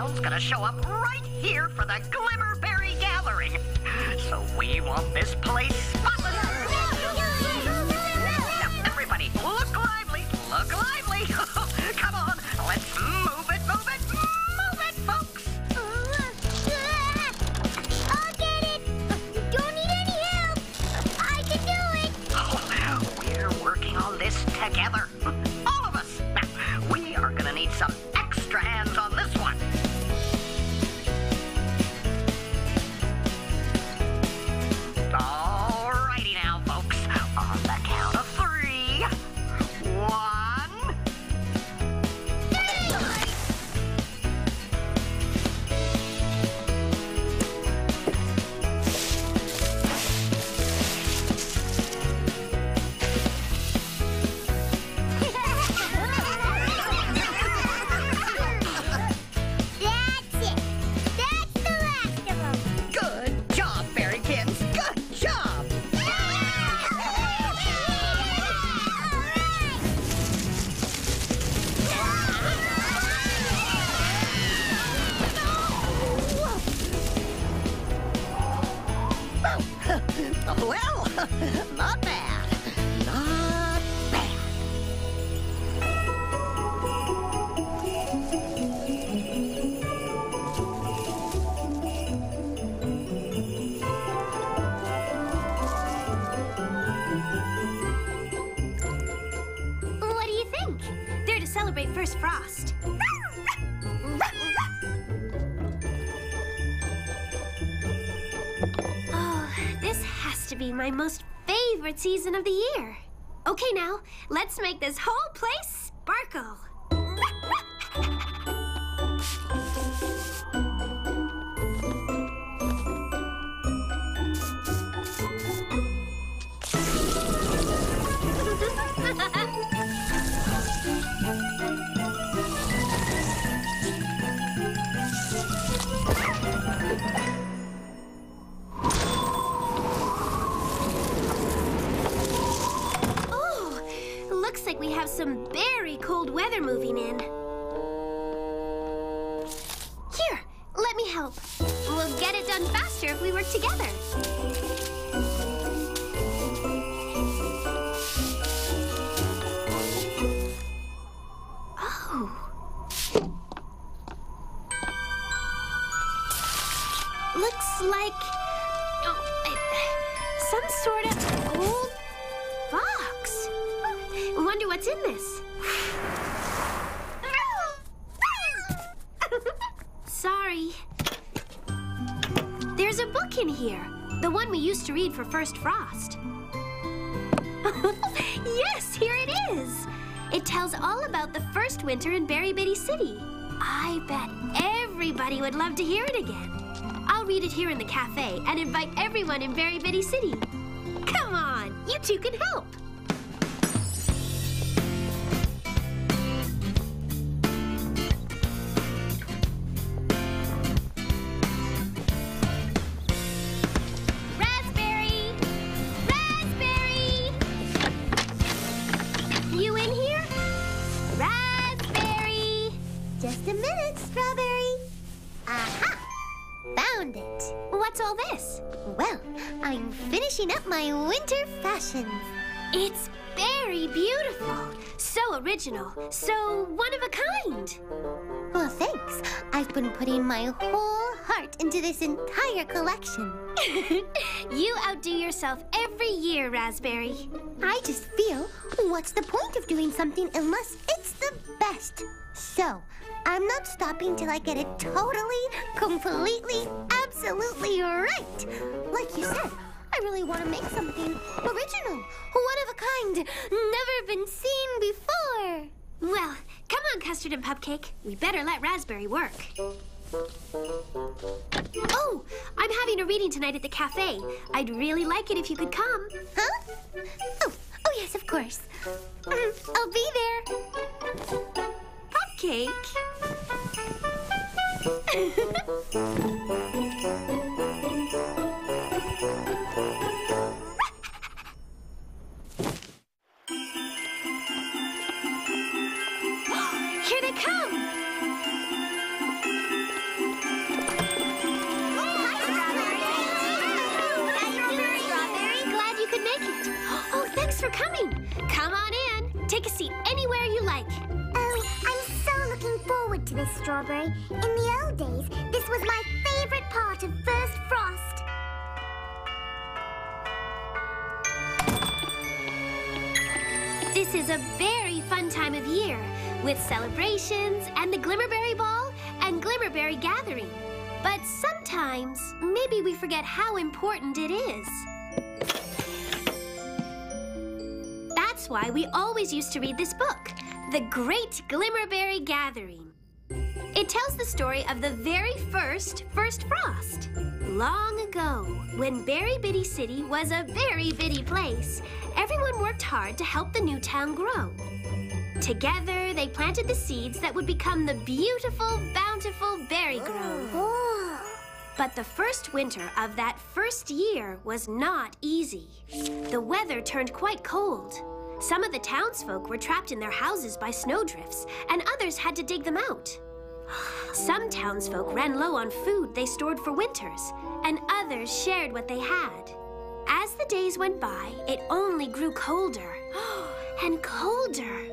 world's gonna show up right here for the Glimmerberry gathering. So we want this place spotless. Now, everybody, look lively, look lively. Come on, let's move it, folks. I'll get it. Don't need any help. I can do it. Oh, we're working on this together. All of us. Now, we are gonna need some extra hands on this one. Alrighty now, folks. On the count of 3. 1. That's it. That's the last of them. Good job, Berrykins. Good job. Well, not bad. Not bad. What do you think? They're to celebrate first frost. Oh, this has to be my most favorite season of the year. Okay, now, let's make this whole place sparkle. Oh, looks like we have some very cold weather moving in. Here, let me help. We'll get it done faster if we work together. Oh. Looks like some sort of old box. Wonder what's in this. Sorry. There's a book in here. The one we used to read for First Frost. Yes, here it is. It tells all about the first winter in Berry Bitty City. I bet everybody would love to hear it again. I'll read it here in the cafe and invite everyone in Berry Bitty City. Come on, you two can help. Raspberry! Raspberry! You in here? Raspberry! Just a minute, Strawberry. Aha! Found it. What's all this? Well, I'm finishing up my winter fashions. It's very beautiful. So original. So one of a kind. Well, thanks. I've been putting my whole heart into this entire collection. You outdo yourself every year, Raspberry. I just feel, what's the point of doing something unless it's the best? So, I'm not stopping till I get it totally, completely, absolutely right. Like you said, I really want to make something original, one of a kind, never been seen before. Well, come on, Custard and Pupcake. We better let Raspberry work. Oh, I'm having a reading tonight at the cafe. I'd really like it if you could come. Huh? Oh yes, of course. I'll be there. Pupcake. Here they come! Thanks for coming. Come on in. Take a seat anywhere you like. Oh, I'm so looking forward to this, Strawberry. In the old days, this was my favorite part of First Frost. This is a very fun time of year, with celebrations and the Glimmerberry Ball and Glimmerberry Gathering. But sometimes, maybe we forget how important it is. That's why we always used to read this book, The Great Glimmerberry Gathering. It tells the story of the very first Frost. Long ago, when Berry Bitty City was a very bitty place, everyone worked hard to help the new town grow. Together, they planted the seeds that would become the beautiful, bountiful berry grove. But the first winter of that first year was not easy. The weather turned quite cold. Some of the townsfolk were trapped in their houses by snowdrifts, and others had to dig them out. Some townsfolk ran low on food they stored for winters, and others shared what they had. As the days went by, it only grew colder, and colder,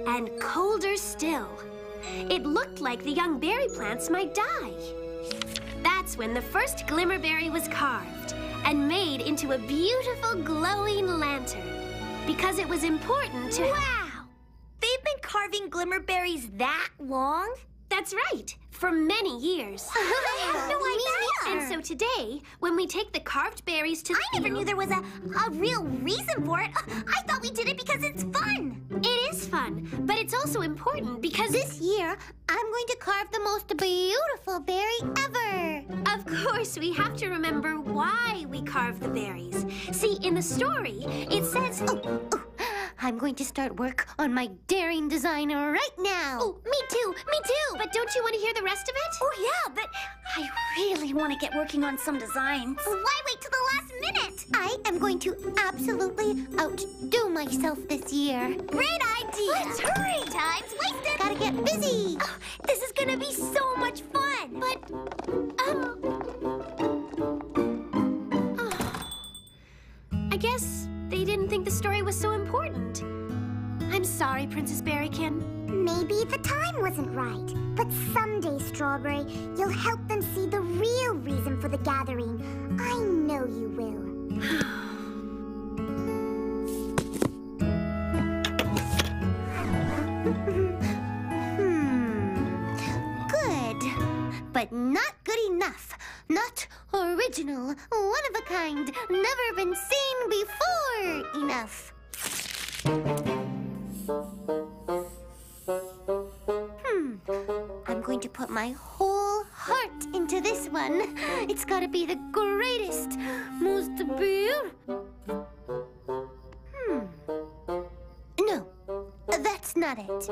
and colder still. It looked like the young berry plants might die. That's when the first Glimmerberry was carved and made into a beautiful glowing lantern, because it was important to... Wow! They've been carving Glimmerberries that long? That's right, for many years. I had no idea. And so today, when we take the carved berries to the I never knew there was a real reason for it. I thought we did it because it's fun. It is fun, but it's also important because... This year, I'm going to carve the most beautiful berry ever. Of course, we have to remember why we carve the berries. See, in the story, it says... I'm going to start work on my daring design right now. Oh, me too, me too. But don't you want to hear the rest of it? Oh, yeah, but I really want to get working on some designs. Why wait till the last minute? I am going to absolutely outdo myself this year. Great idea. Let's hurry. Time's wasted. Gotta get busy. Oh, this is gonna be so much fun. I guess they didn't think the story was so important. I'm sorry, Princess Berrykin. Maybe the time wasn't right. But someday, Strawberry, you'll help them see the real reason for the gathering. I know you will. Good. But not good enough. Not original, one of a kind, never been seen before enough. I'm going to put my whole heart into this one. It's gotta be the greatest, most beautiful. No, that's not it.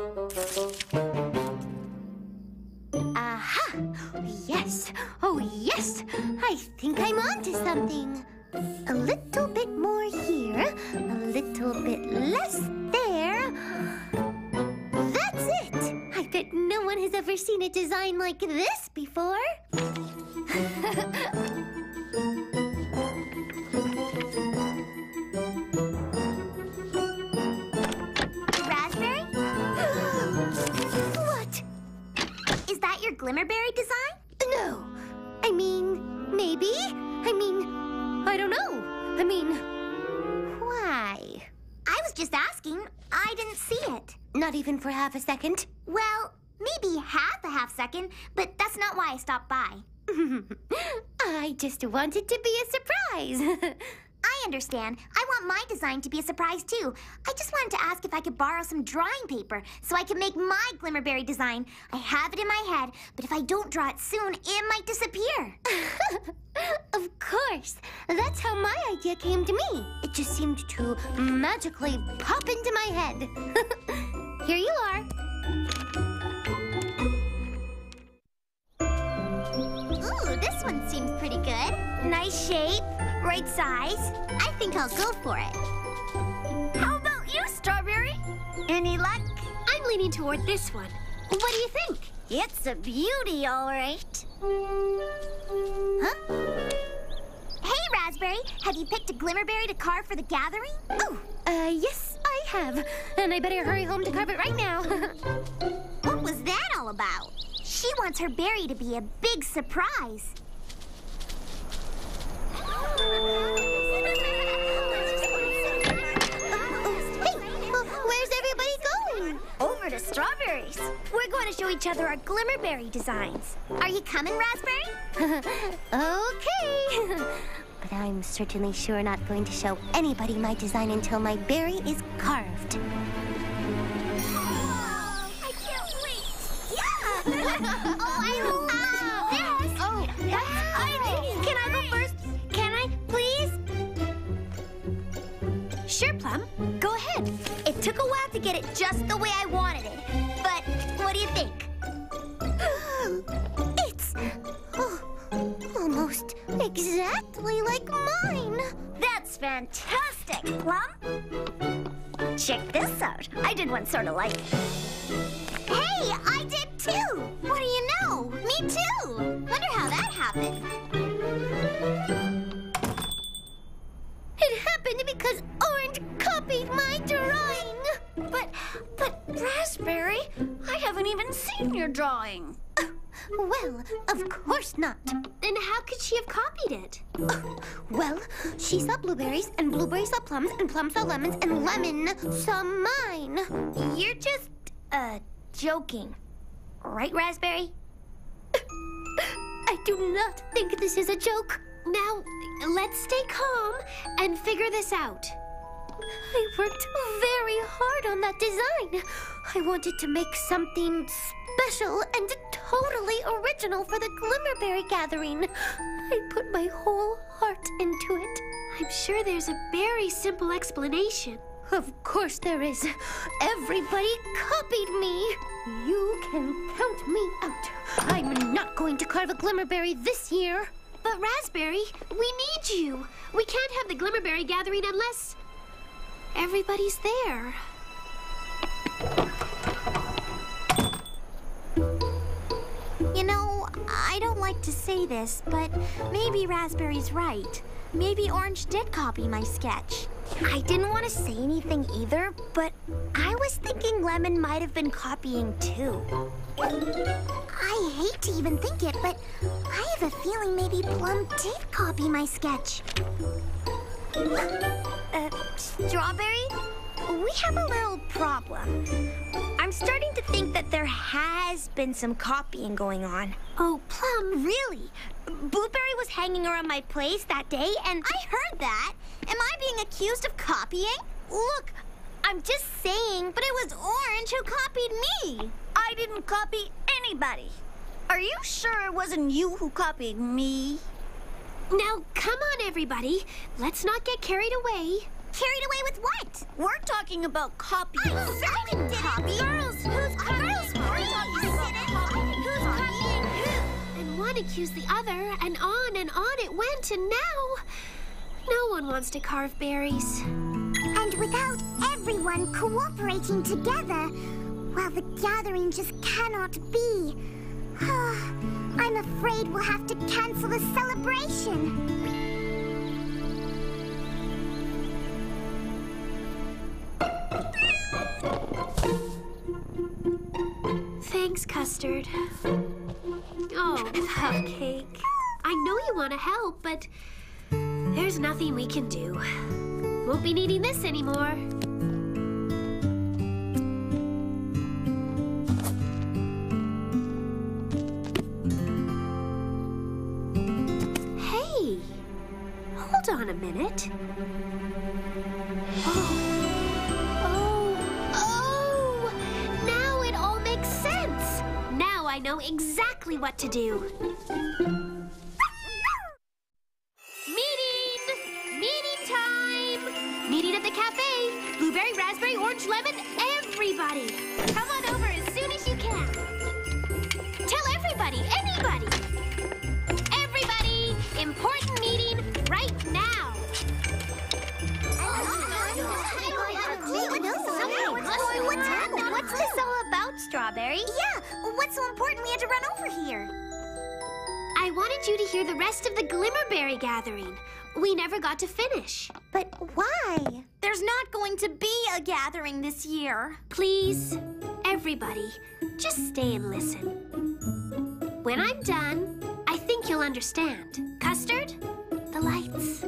Aha! Yes! Oh, yes! I think I'm onto something. A little bit more here, a little bit less there. That's it! I bet no one has ever seen a design like this before. Raspberry? What? Is that your Glimmerberry design? No. I mean, maybe. I don't know. Why? I was just asking. I didn't see it. Not even for half a second? Well, maybe half a second, but that's not why I stopped by. I just wanted to be a surprise. I understand. I want my design to be a surprise, too. I just wanted to ask if I could borrow some drawing paper so I could make my Glimmerberry design. I have it in my head, but if I don't draw it soon, it might disappear. Of course. That's how my idea came to me. It just seemed to magically pop into my head. Here you are. Ooh, this one seems pretty good. Nice shape, right size. I think I'll go for it. How about you, Strawberry? Any luck? I'm leaning toward this one. What do you think? It's a beauty, all right. Huh? Hey, Raspberry. Raspberry, have you picked a Glimmerberry to carve for the gathering? Oh, yes, I have. And I better hurry home to carve it right now. What was that all about? She wants her berry to be a big surprise. Where's everybody going? Over to Strawberries. We're going to show each other our Glimmerberry designs. Are you coming, Raspberry? Okay. But I'm certainly sure not going to show anybody my design until my berry is carved. I can't wait. Yeah. Oh, I love this. Oh, that's Can I go first? Can I, please? Sure, Plum. Go ahead. It took a while to get it just the way I wanted it. But what do you think? It's almost exactly like mine. That's fantastic, Plum. Check this out. I did one sort of like it. Hey, I did too. What do you know? Me too. Wonder how that happened. It happened because Orange copied my drawing. But Raspberry, I haven't even seen your drawing. Well, of course not. Then how could she have copied it? Well, she saw blueberries, and blueberries saw plums, and plums saw lemons, and lemon saw mine. You're just, joking. Right, Raspberry? I do not think this is a joke. Now, let's stay calm and figure this out. I worked very hard on that design. I wanted to make something special and totally original for the Glimmerberry gathering. I put my whole heart into it. I'm sure there's a very simple explanation. Of course there is. Everybody copied me. You can count me out. I'm not going to carve a Glimmerberry this year. But Raspberry, we need you. We can't have the Glimmerberry gathering unless everybody's there. You know, I don't like to say this, but maybe Raspberry's right. Maybe Orange did copy my sketch. I didn't want to say anything either, but I was thinking Lemon might have been copying too. I hate to even think it, but I have a feeling maybe Plum did copy my sketch. Strawberry? We have a little problem. I'm starting to think that there has been some copying going on. Oh, Plum. Really? Blueberry was hanging around my place that day, and I heard that. Am I being accused of copying? Look, I'm just saying, but it was Orange who copied me. I didn't copy anybody. Are you sure it wasn't you who copied me? Now, come on, everybody. Let's not get carried away. Carried away with what? We're talking about copying. I certainly didn't copy. Girls, who's copying? Who's copying who? And one accused the other, and on it went, and now no one wants to carve berries. And without everyone cooperating together, well, the gathering just cannot be. I'm afraid we'll have to cancel the celebration. Thanks, Custard. Oh, Cupcake. I know you want to help, but there's nothing we can do. Won't be needing this anymore. Hey, hold on a minute. Now it all makes sense. Now I know exactly what to do. Meeting time! Meeting at the cafe. Blueberry, raspberry, orange, lemon, everybody. Come on over as soon as you can. Tell everybody, anybody. Everybody, important meeting right now. What's this all about, Strawberry? Yeah, what's so important we had to run over here? I wanted you to hear the rest of the Glimmerberry gathering. We never got to finish. But why? There's not going to be a gathering this year. Please, everybody, just stay and listen. When I'm done, I think you'll understand. Custard, the lights.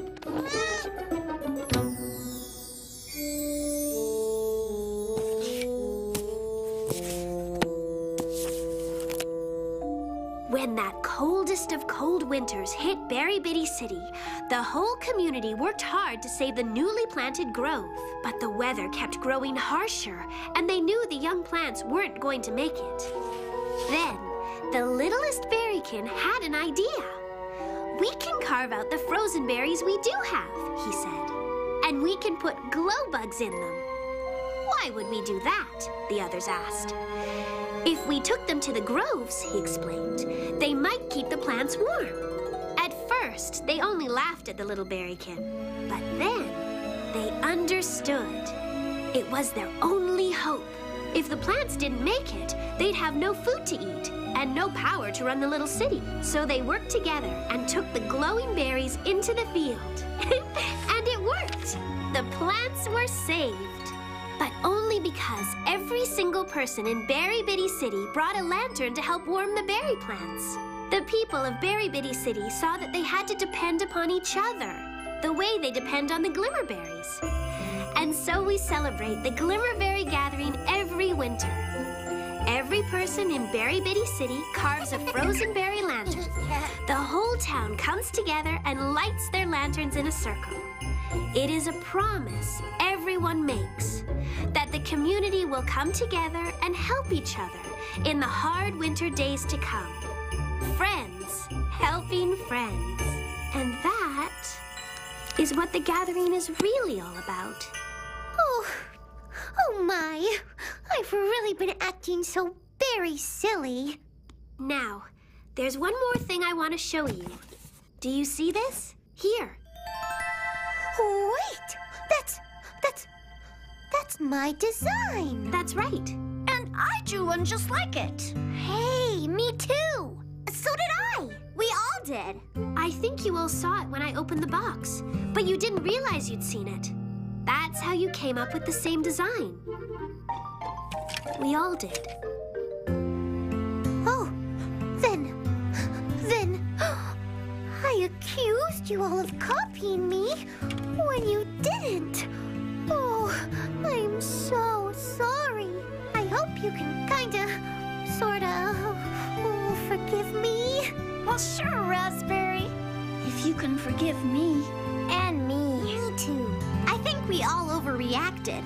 When that coldest of cold winters hit Berry Bitty City, the whole community worked hard to save the newly planted grove. But the weather kept growing harsher, and they knew the young plants weren't going to make it. Then, the littlest berrykin had an idea. We can carve out the frozen berries we do have, he said. And we can put glow bugs in them. Why would we do that? The others asked. If we took them to the groves, he explained, they might keep the plants warm. At first, they only laughed at the little berrykin. But then, they understood. It was their only hope. If the plants didn't make it, they'd have no food to eat and no power to run the little city. So they worked together and took the glowing berries into the field. And it worked! The plants were saved. But only because every single person in Berry Bitty City brought a lantern to help warm the berry plants. The people of Berry Bitty City saw that they had to depend upon each other, the way they depend on the Glimmerberries. And so we celebrate the Glimmerberry gathering every winter. Every person in Berry Bitty City carves a frozen berry lantern. The whole town comes together and lights their lanterns in a circle. It is a promise everyone makes that the community will come together and help each other in the hard winter days to come. Friends helping friends. And that is what the gathering is really all about. Oh my. I've really been acting so very silly. Now, there's one more thing I want to show you. Do you see this? Here. Wait, that's my design. That's right. And I drew one just like it. Hey, me too. So did I. We all did. I think you all saw it when I opened the box, but you didn't realize you'd seen it. That's how you came up with the same design. We all did. Oh, then, I accused you all of copying me when you didn't. Oh, I'm so sorry. I hope you can sorta, forgive me. Well, sure, Raspberry. If you can forgive me. And me. Me too. I think we all overreacted.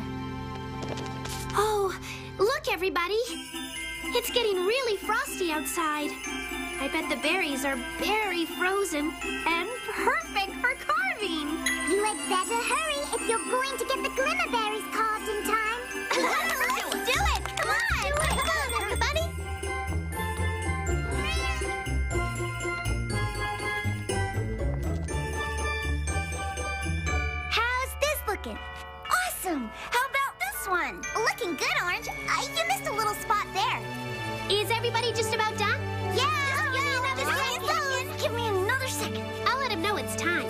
Oh, look, everybody. It's getting really frosty outside. I bet the berries are very frozen and perfect for carving. You had better hurry if you're going to get the Glimmerberries carved in time. Let's do it! Come on! Come on, everybody. How's this looking? Awesome! How about this one? Looking good, Orange. You missed a little spot there. Is everybody just about done? Give me another second. I'll let him know it's time.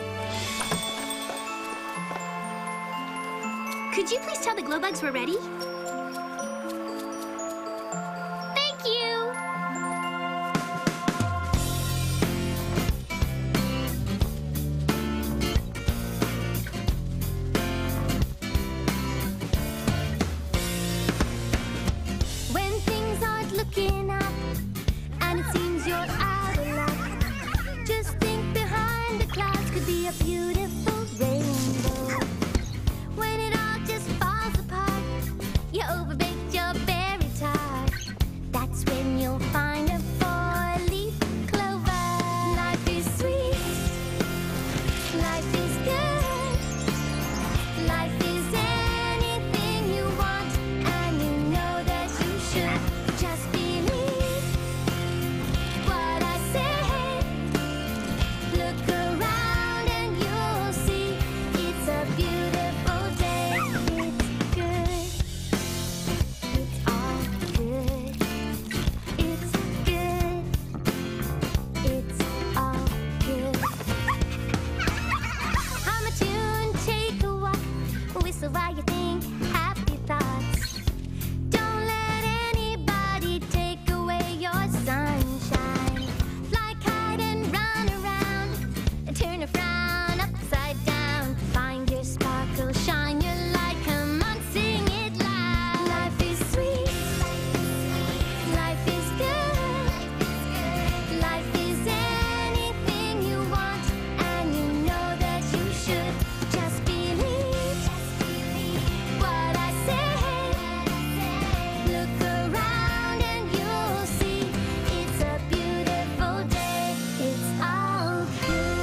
Could you please tell the glow bugs we're ready? Thank you! When things aren't looking up and it seems you're out of luck, just think behind the clouds could be a beautiful rainbow. When it all just falls apart, So while you think happy thoughts, don't let anybody take away your sunshine. Fly kite and run around, turn a frown upside down. Find your sparkle, shine your light, come on, sing it loud. Life is sweet, life is good, life is anything you want, and you know that you should. Just believe what I say. Look around and you'll see it's a beautiful day. It's all good.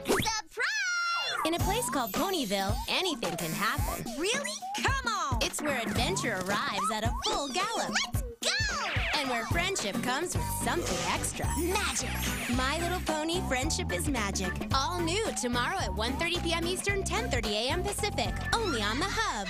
Surprise! In a place called Ponyville, anything can happen. Really? Come on! It's where adventure arrives at a full gallop. Let's go! And where friendship comes with something extra. Magic! My Little Pony: Friendship is Magic. All new tomorrow at 1:30 p.m. Eastern, 10:30 a.m. Pacific. Only on the Hub.